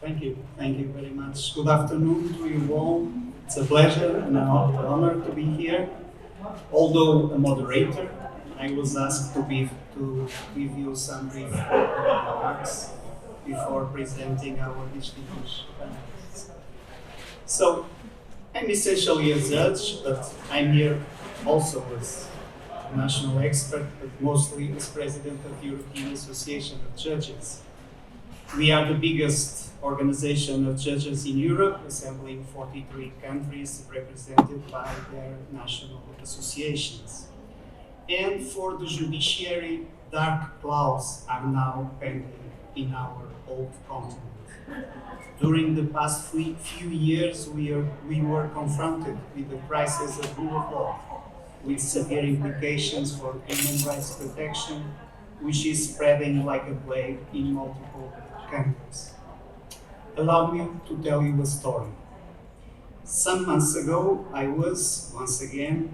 Thank you very much. Good afternoon to you all. It's a pleasure and an honor to be here. Although a moderator, I was asked to give you some brief remarks before presenting our distinguished panelists. So, I'm essentially a judge, but I'm here also as a national expert, but mostly as president of the European Association of Judges. We are the biggest organization of judges in Europe, assembling 43 countries represented by their national associations. And for the judiciary, dark clouds are now pending in our old continent. During the past few years, we were confronted with the crisis of rule of law, with severe implications for human rights protection, which is spreading like a plague in multiple countries. Allow me to tell you a story. Some months ago, I was, once again,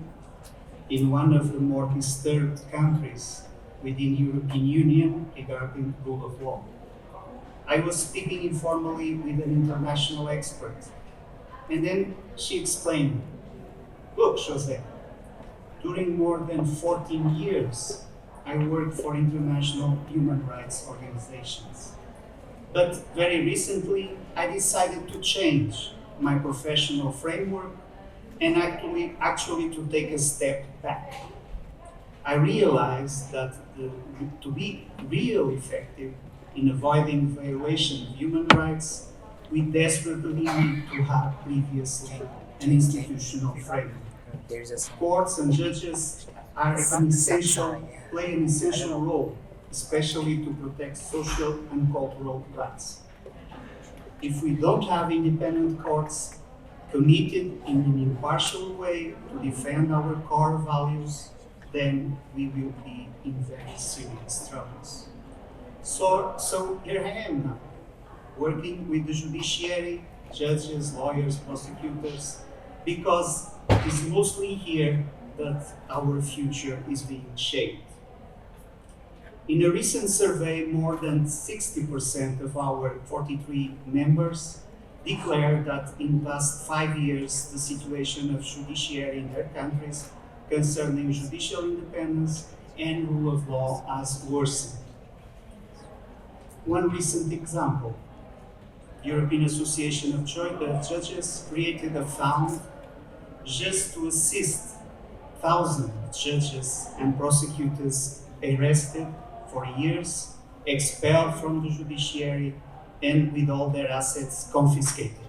in one of the more disturbed countries within the European Union regarding rule of law. I was speaking informally with an international expert, and then she explained, look, Jose, during more than 14 years, I worked for international human rights organizations. But very recently, I decided to change my professional framework and actually to take a step back. I realized that to be really effective in avoiding violation of human rights, we desperately need to have previously an institutional framework. Courts and judges play an essential role, especially to protect social and cultural rights. If we don't have independent courts committed in an impartial way to defend our core values, then we will be in very serious troubles. So here I am now, working with the judiciary, judges, lawyers, prosecutors, because it's mostly here that our future is being shaped. In a recent survey, more than 60% of our 43 members declared that in the past 5 years, the situation of judiciary in their countries concerning judicial independence and rule of law has worsened. One recent example, the European Association of Judges created a fund just to assist thousands of judges and prosecutors arrested for years, expelled from the judiciary, and with all their assets confiscated.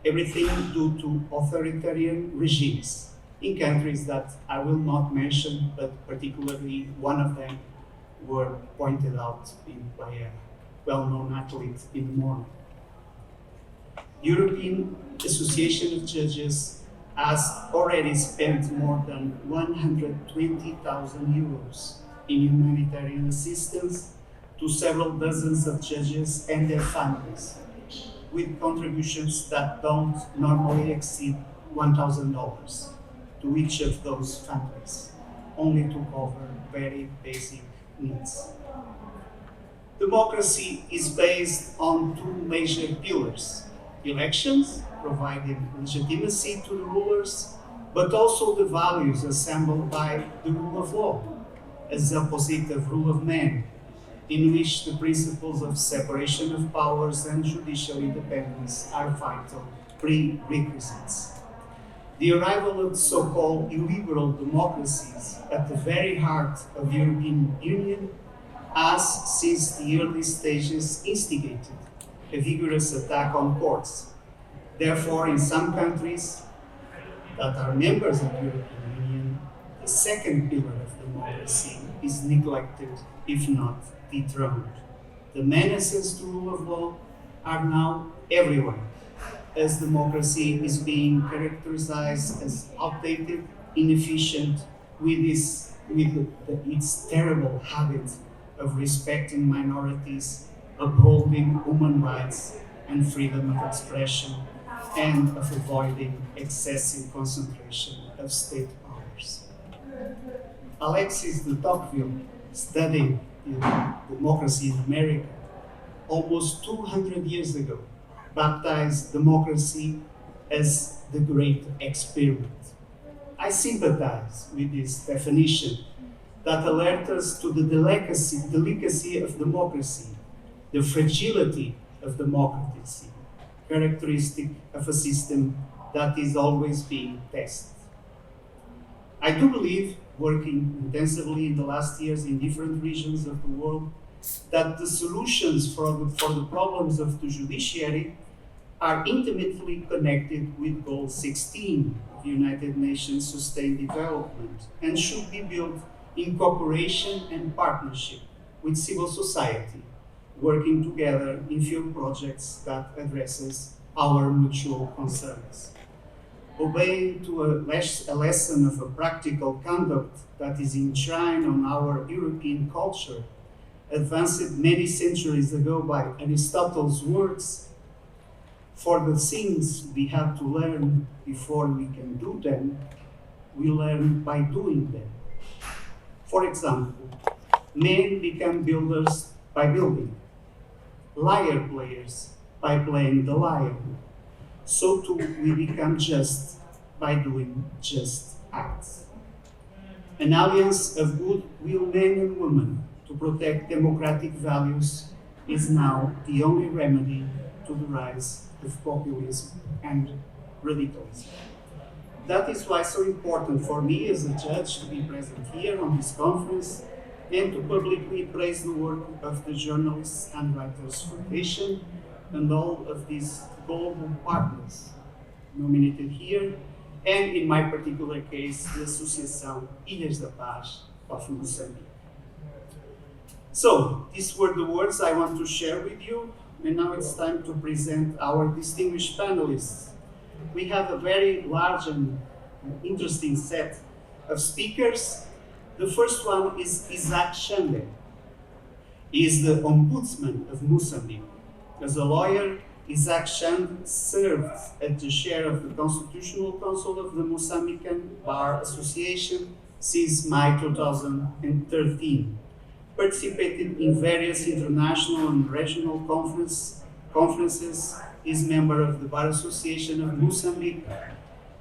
Everything due to authoritarian regimes in countries that I will not mention, but particularly one of them were pointed out by a well-known athlete in the morning. The European Association of Judges has already spent more than 120,000 euros in humanitarian assistance to several dozens of judges and their families, with contributions that don't normally exceed $1,000 to each of those families, only to cover very basic needs. Democracy is based on two major pillars: elections, providing legitimacy to the rulers, but also the values assembled by the rule of law, as opposite of rule of man, in which the principles of separation of powers and judicial independence are vital prerequisites. The arrival of so-called illiberal democracies at the very heart of the European Union has, since the early stages, instigated a vigorous attack on courts. Therefore, in some countries that are members of the European Union, the second pillar of democracy is neglected, if not dethroned. The menaces to rule of law are now everywhere, as democracy is being characterized as outdated, inefficient, with its terrible habit of respecting minorities, upholding human rights and freedom of expression, and of avoiding excessive concentration of state powers. Alexis de Tocqueville, studying democracy in America, almost 200 years ago, baptized democracy as the great experiment. I sympathize with this definition that alerts us to the delicacy of democracy, the fragility of democracy, characteristic of a system that is always being tested. I do believe, working intensively in the last years in different regions of the world, that the solutions for the problems of the judiciary are intimately connected with Goal 16 of the United Nations Sustained Development and should be built in cooperation and partnership with civil society, working together in field projects that addresses our mutual concerns. Obeying to a lesson of a practical conduct that is enshrined on our European culture, advanced many centuries ago by Aristotle's words, for the things we have to learn before we can do them, we learn by doing them. For example, men become builders by building, lyre players by playing the lyre. So too we become just by doing just acts. An alliance of good-will men and women to protect democratic values is now the only remedy to the rise of populism and radicalism. That is why it's so important for me as a judge to be present here on this conference and to publicly praise the work of the Journalists and Writers Foundation and all of these global partners nominated here, and in my particular case, the Associação Ilhas da Paz of Moçambique. So, these were the words I want to share with you, and now it's time to present our distinguished panelists. We have a very large and interesting set of speakers. The first one is Isaac Xande. He is the Ombudsman of Mozambique. As a lawyer, Isaac Xande served as the chair of the Constitutional Council of the Mozambican Bar Association since May 2013. Participated in various international and regional conferences, is member of the Bar Association of Mozambique,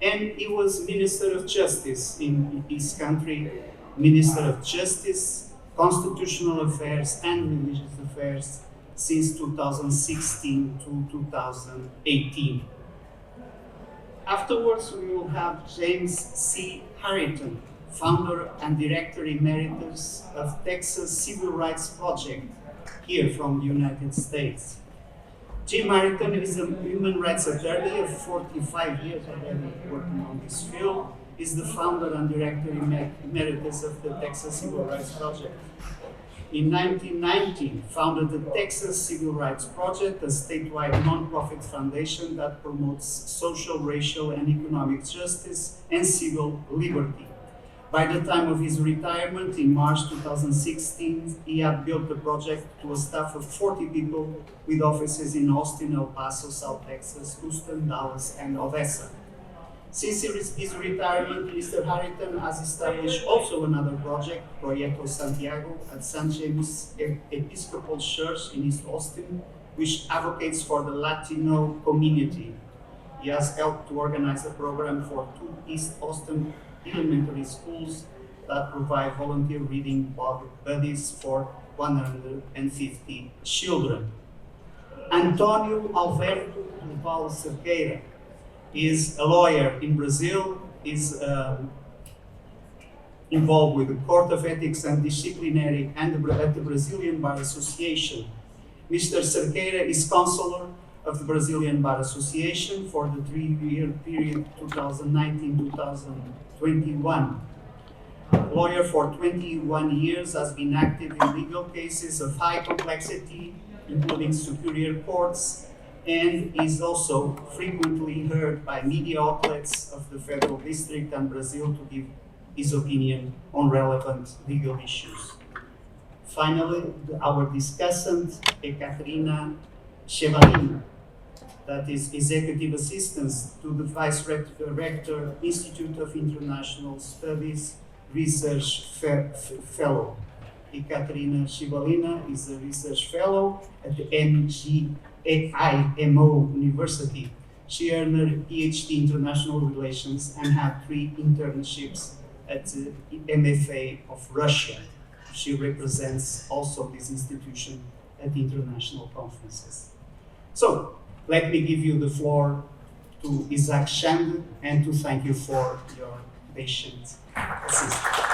and he was Minister of Justice in his country, Minister of Justice, Constitutional Affairs and Religious Affairs since 2016 to 2018. Afterwards, we will have James C. Harrington, founder and director emeritus of Texas Civil Rights Project, here from the United States. Jim Harrington is a human rights attorney of 45 years already working on this field. Is the founder and director emeritus of the Texas Civil Rights Project. In 1990, founded the Texas Civil Rights Project, a statewide nonprofit foundation that promotes social, racial, and economic justice and civil liberty. By the time of his retirement in March 2016, he had built the project to a staff of 40 people with offices in Austin, El Paso, South Texas, Houston, Dallas, and Odessa. Since his retirement, Mr. Harrington has established also another project, Proyecto Santiago, at St. James Episcopal Church in East Austin, which advocates for the Latino community. He has helped to organize a program for 2 East Austin elementary schools that provide volunteer reading buddies for 150 children. Antonio Alberto Duval Cerqueira is a lawyer in Brazil, is involved with the Court of Ethics and Disciplinary and at the Brazilian Bar Association. Mr. Cerqueira is counselor of the Brazilian Bar Association for the 3-year period 2019-2021. Lawyer for 21 years, has been active in legal cases of high complexity, including superior courts, and is also frequently heard by media outlets of the Federal District and Brazil to give his opinion on relevant legal issues. Finally, our discussant, Ekaterina Chevalina, that is Executive Assistant to the Vice Rector, Institute of International Studies, Research Fellow. Ekaterina Shibalina is a research fellow at the NGIMO University. She earned her PhD in International Relations and had 3 internships at the MFA of Russia. She represents also this institution at international conferences. So, let me give you the floor to Isaac Shand and to thank you for your patient assistance.